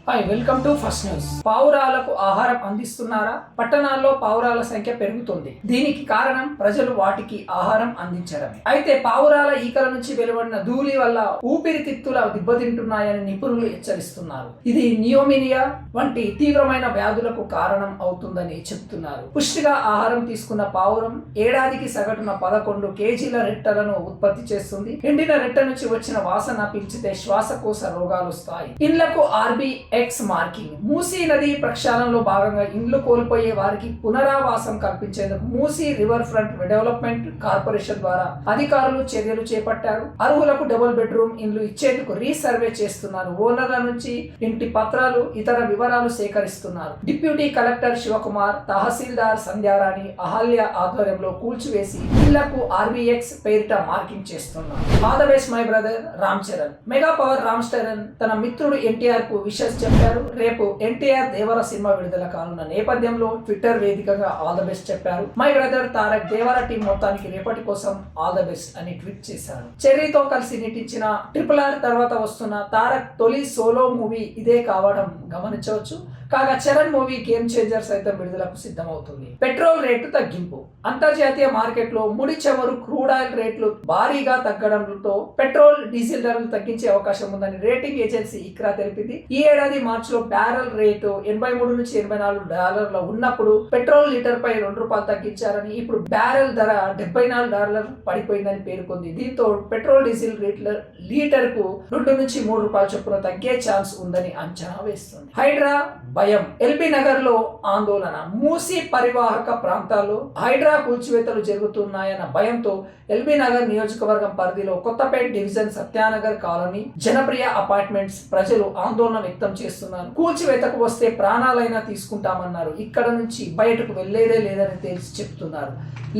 Hi, welcome to first news. పావురాలకు ఆహారం అందిస్తున్నారా? పట్టణాల్లో పావురాల సంఖ్య పెరుగుతుంది. దీనికి కారణం ప్రజలు వాటికి ఆహారం అందించడమే. అయితే పావురాల ఈకల నుంచి వెలువడిన ధూళి వల్ల ఊపిరితిత్తుల దెబ్బతింటున్నాయని నిపుణులు హెచ్చరిస్తున్నారు. ఇది నియోమినియా వంటి తీవ్రమైన వ్యాధులకు కారణం అవుతుందని చెబుతున్నారు. పుష్టిగా ఆహారం తీసుకున్న పావురం ఏడాదికి సగటున 11 కేజీల రెట్టలను ఉత్పత్తి చేస్తుంది. ఎండిన రెట్ట నుంచి వచ్చిన వాసన పీల్చితే శ్వాసకోశ రోగాలు వస్తాయి. ఇండ్లకు RBX మార్కింగ్. మూసీ నది ప్రక్షాళనలో భాగంగా ఇండ్లు కోల్పోయే వారికి పునరావాసం కల్పించేందుకు Musi river front development corporation ద్వారా అధికారులు చర్యలు చేపట్టారు. అర్హులకు డబుల్ బెడ్రూమ్ ఇండ్లు ఇచ్చేందుకు రీసర్వే చేస్తున్నారు. ఓనర్ల నుంచి ఇంటి పత్రాలు, ఇతర వివరాలు సేకరిస్తున్నారు. డిప్యూటీ కలెక్టర్ శివకుమార్, తహసీల్దార్ సంధ్యారాణి, అహల్య ఆధ్వర్యంలో కూల్చివేసి ఇళ్లకు RBX పేరిట మార్కింగ్ చేస్తున్నారు. All the best my brother Ram Charan. Mega power Ram Charan తన మిత్రుడు NTR కు విషెస్ చెప్పారు. రేపు NTR దేవర సినిమా విడుదల కానున్న నేపథ్యంలో ట్విట్టర్ వేదికగా ఆల్ ద బెస్ట్ చెప్పారు. My brother Tarak Devara team మొత్తానికి రేపటి కోసం ఆల్ ద బెస్ట్ అని ట్వీట్ చేశారు. చెర్రీతో కలిసి నటించిన RRR తర్వాత వస్తున్న తారక్ తొలి సోలో మూవీ ఇదే కావడం గమనించవచ్చు. కాగా చరణ్ మూవీ గేమ్ చేంజర్ సైతం విడుదలకు సిద్ధమవుతుంది. పెట్రోల్ రేటు తగ్గింపు. అంతర్జాతీయ మార్కెట్లో ముడి చమురు క్రూడ్ ఆయిల్ రేట్లు భారీగా తగ్గడంతో పెట్రోల్, డీజిల్ ధరలు తగ్గించే అవకాశం ఉందని రేటింగ్ ఏజెన్సీ ఇక్రా తెలిపింది. ఈ ఏడాది మార్చిలో బ్యారెల్ రేటు $83 నుంచి $84 ఉన్నప్పుడు పెట్రోల్ లీటర్ పై $2 తగ్గించారని, ఇప్పుడు బ్యారెల్ ధర $74 పడిపోయిందని పేర్కొంది. దీంతో పెట్రోల్, డీజిల్ రేట్ల లీటర్ కు $2 నుంచి $3 చొప్పున తగ్గే ఛాన్స్ ఉందని అంచనా వేస్తుంది. హైడ్రా భయం. LB నగర్ లో ఆందోళన. మూసీ పరివాహక ప్రాంతాల్లో హైడ్రా కూల్చివేతలు జరుగుతున్నాయన్న భయంతో LB నగర్ నియోజకవర్గం పరిధిలో Kothapet division Satyanagar colony, Janapriya apartments ప్రజలు ఆందోళన వ్యక్తం చేస్తున్నారు. కూల్చివేతకు వస్తే ప్రాణాలైనా తీసుకుంటామన్నారు. ఇక్కడ నుంచి బయటకు వెళ్లేదే లేదని తెలిసి చెప్తున్నారు.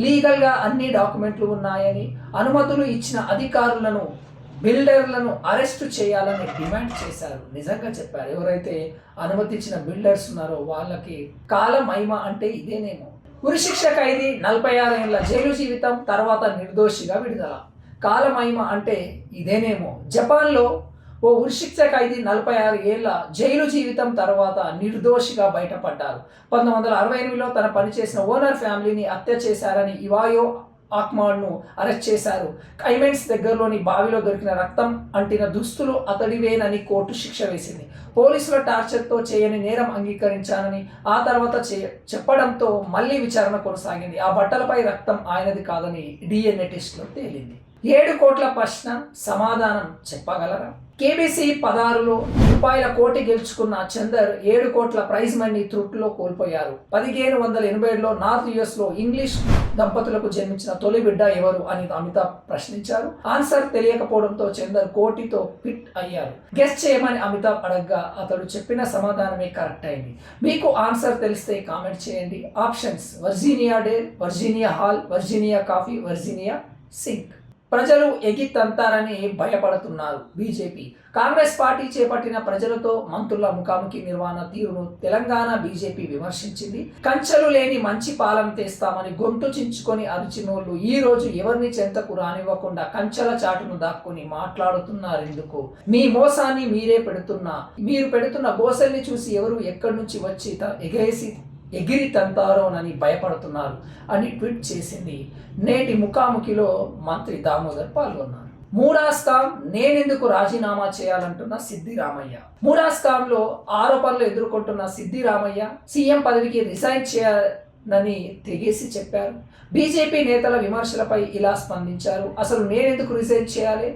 లీగల్ గా అన్ని డాక్యుమెంట్లు ఉన్నాయని, అనుమతులు ఇచ్చిన అధికారులను, బిల్డర్లను అరెస్టు చేయాలని డిమాండ్ చేశారు. నిజంగా చెప్పారు. ఎవరైతే అనుమతించిన బిల్డర్స్ ఉన్నారో వాళ్ళకి కాలమైమ అంటే ఇదేనేమో. ఉరిశిక్ష ఖైదీ 46 ఏళ్ల జైలు జీవితం తర్వాత నిర్దోషిగా విడుదల. కాలమైమ అంటే ఇదేనేమో. జపాన్లో ఓ ఉరిశిక్ష ఖైదీ 46 ఏళ్ల జైలు జీవితం తర్వాత నిర్దోషిగా బయటపడ్డారు. 1968లో తన పనిచేసిన ఓనర్ ఫ్యామిలీని హత్య చేశారని ఇవాయో ఆక్మాడ్ను అరెస్ట్ చేశారు. కైమెన్స్ దగ్గరలోని బావిలో దొరికిన రక్తం అంటిన దుస్తులు అతడివేనని కోర్టు శిక్ష వేసింది. పోలీసుల టార్చర్తో చేయని నేరం అంగీకరించానని ఆ తర్వాత చెప్పడంతో మళ్లీ విచారణ కొనసాగింది. ఆ బట్టలపై రక్తం ఆయనది కాదని DNA టెస్ట్లో తేలింది. 7 కోట్ల ప్రశ్న సమాధానం చెప్పగలరా? KBC 16 రూపాయల కోటి గెలుచుకున్న చందర్ 7 కోట్ల ప్రైజ్ మనీ త్రుట్లో కోల్పోయారు. 1587లో నార్త్ US లో ఇంగ్లీష్ దంపతులకు జన్మించిన తొలి బిడ్డ ఎవరు అని అమితాబ్ ప్రశ్నించారు. ఆన్సర్ తెలియకపోవడంతో చందర్ కోటితో ఫిట్ అయ్యారు. గెస్ట్ చేయమని అమితాబ్ అడగ్గా అతడు చెప్పిన సమాధానమే కరెక్ట్ అయింది. మీకు ఆన్సర్ తెలిస్తే కామెంట్ చేయండి. Options: Virginia Dare, Virginia Hall, Virginia Coffee, Virginia Sink. ప్రజలు ఎగితంతారని భయపడుతున్నారు బీజేపీ. కాంగ్రెస్ పార్టీ చేపట్టిన ప్రజలతో మంత్రుల ముఖాముఖి నిర్వహణ తీరును తెలంగాణ బీజేపీ విమర్శించింది. కంచెలు లేని మంచి పాలన తెస్తామని గొంతు చించుకొని అరిచినోళ్ళు ఈ రోజు ఎవరిని చెంతకు రానివ్వకుండా కంచెల చాటును దాక్కుని మాట్లాడుతున్నారు. ఎందుకు? మీ మోసాన్ని మీరు పెడుతున్న గోసల్ని చూసి ఎవరు ఎక్కడి నుంచి వచ్చి ఎగిరి తంతారోనని భయపడుతున్నారు అని ట్వీట్ చేసింది. నేటి ముఖాముఖిలో మంత్రి దామోదర్ పాల్గొన్నారు. మూడాస్కామ్ నేనెందుకు రాజీనామా చేయాలంటున్న సిద్దిరామయ్య. మూడాస్కామ్లో ఆరోపణలు ఎదుర్కొంటున్న సిద్దిరామయ్య సీఎం పదవికి రిజైన్ చేయాలని తెగేసి చెప్పారు. బీజేపీ నేతల విమర్శలపై ఇలా స్పందించారు. అసలు నేనెందుకు రిజైన్ చేయాలి?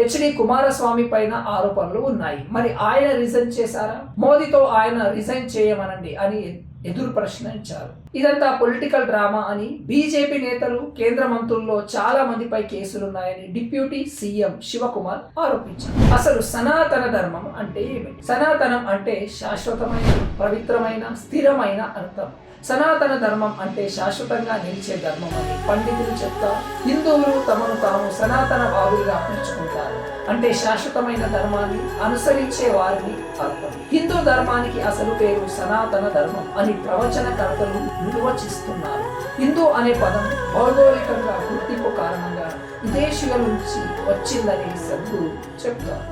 HD కుమారస్వామి పైన ఆరోపణలు ఉన్నాయి. మరి ఆయన రిజైన్ చేశారా? మోదీతో ఆయన రిజైన్ చేయమనండి అని ఎదురు ప్రశ్నించారు. ఇదంతా పొలిటికల్ డ్రామా అని బీజేపీ నేతలు, కేంద్ర మంత్రుల్లో చాలా మందిపై కేసులున్నాయని డిప్యూటీ సీఎం శివకుమార్ ఆరోపించారు. అసలు సనాతన ధర్మం అంటే ఏమిటి? సనాతనం అంటే శాశ్వతమైన, పవిత్రమైన, స్థిరమైన అర్థం. సనాతన ధర్మం అంటే శాశ్వతంగా నిలిచే ధర్మం అని పండితులు చెప్తారు. హిందువులు తమను తాము సనాతన వాదులుగా పిలుచుకుంటారు. అంటే శాశ్వతమైన ధర్మాన్ని అనుసరించే వారిని అర్థం. హిందూ ధర్మానికి అసలు పేరు సనాతన ధర్మం అని ప్రవచనకర్తలు నిర్వచిస్తున్నారు. హిందూ అనే పదం భౌగోళికంగా గుర్తింపు కారణంగా విదేశీయుల నుంచి వచ్చిందని సద్గురు చెప్తారు.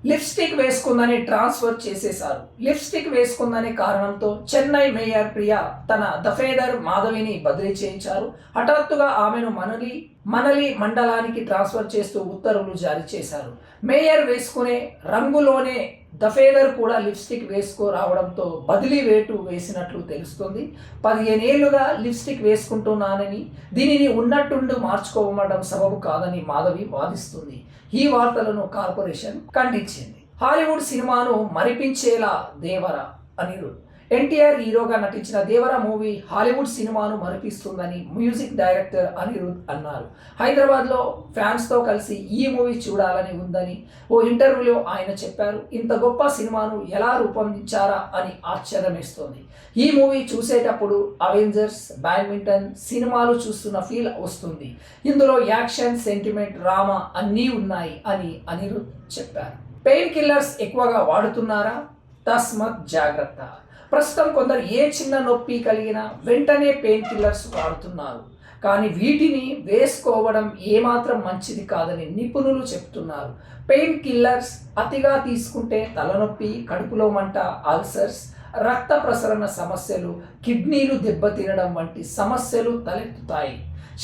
లిప్స్టిక్ వేసుకుందని ట్రాన్స్ఫర్ చేసేశారు. లిప్స్టిక్ వేసుకుందనే కారణంతో చెన్నై మేయర్ ప్రియా తన దఫేదర్ మాధవిని బదిలీ చేయించారు. హఠాత్తుగా ఆమెను మనలి మండలానికి ట్రాన్స్ఫర్ చేస్తూ ఉత్తర్వులు జారీ చేశారు. మేయర్ వేసుకునే రంగులోనే దఫేదర్ కూడా లిప్స్టిక్ రావడంతో బదిలీ వేటు వేసినట్లు తెలుస్తుంది. 15 ఏళ్లుగా లిప్స్టిక్ వేసుకుంటున్నానని, దీనిని ఉన్నట్టుండి మార్చుకోవడం సబబు కాదని మాధవి వాదిస్తుంది. ఈ వార్తలను కార్పొరేషన్ ఖండించింది. హాలీవుడ్ సినిమాను మరిపించేలా దేవరా అనిరుద్. ఎన్టీఆర్ హీరోగా నటించిన దేవరా మూవీ హాలీవుడ్ సినిమాను మరిపిస్తుందని మ్యూజిక్ డైరెక్టర్ అనిరుద్ అన్నారు. హైదరాబాద్లో ఫ్యాన్స్తో కలిసి ఈ మూవీ చూడాలని ఉందని ఓ ఇంటర్వ్యూలో ఆయన చెప్పారు. ఇంత గొప్ప సినిమాను ఎలా రూపొందించారా అని ఆశ్చర్యమేస్తోంది. ఈ మూవీ చూసేటప్పుడు అవెంజర్స్, బ్యాడ్మింటన్ సినిమాలు చూస్తున్న ఫీల్ వస్తుంది. ఇందులో యాక్షన్, సెంటిమెంట్, డ్రామా అన్నీ ఉన్నాయి అని అనిరుద్ చెప్పారు. పెయిన్ కిల్లర్స్ ఎక్కువగా వాడుతున్నారా? తస్మత్ జాగ్రత్త. ప్రస్తుతం కొందరు ఏ చిన్న నొప్పి కలిగినా వెంటనే పెయిన్ కిల్లర్స్ వాడుతున్నారు. కానీ వీటిని వేసుకోవడం ఏమాత్రం మంచిది కాదని నిపుణులు చెప్తున్నారు. పెయిన్ కిల్లర్స్ అతిగా తీసుకుంటే తలనొప్పి, కడుపులో మంట, అల్సర్స్, రక్త ప్రసరణ సమస్యలు, కిడ్నీలు దెబ్బతినడం వంటి సమస్యలు తలెత్తుతాయి.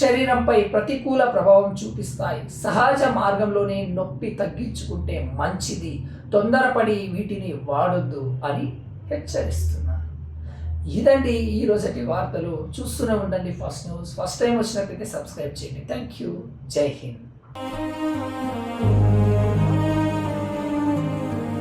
శరీరంపై ప్రతికూల ప్రభావం చూపిస్తాయి. సహజ మార్గంలోనే నొప్పి తగ్గించుకుంటే మంచిది. తొందరపడి వీటిని వాడొద్దు అని హెచ్చరిస్తున్నారు. ఇదండి ఈ రోజటి వార్తలు. చూస్తూనే ఉండండి ఫస్ట్ న్యూస్. ఫస్ట్ టైం వచ్చినట్లయితే సబ్స్క్రైబ్ చేయండి. Thank you. జై హింద్.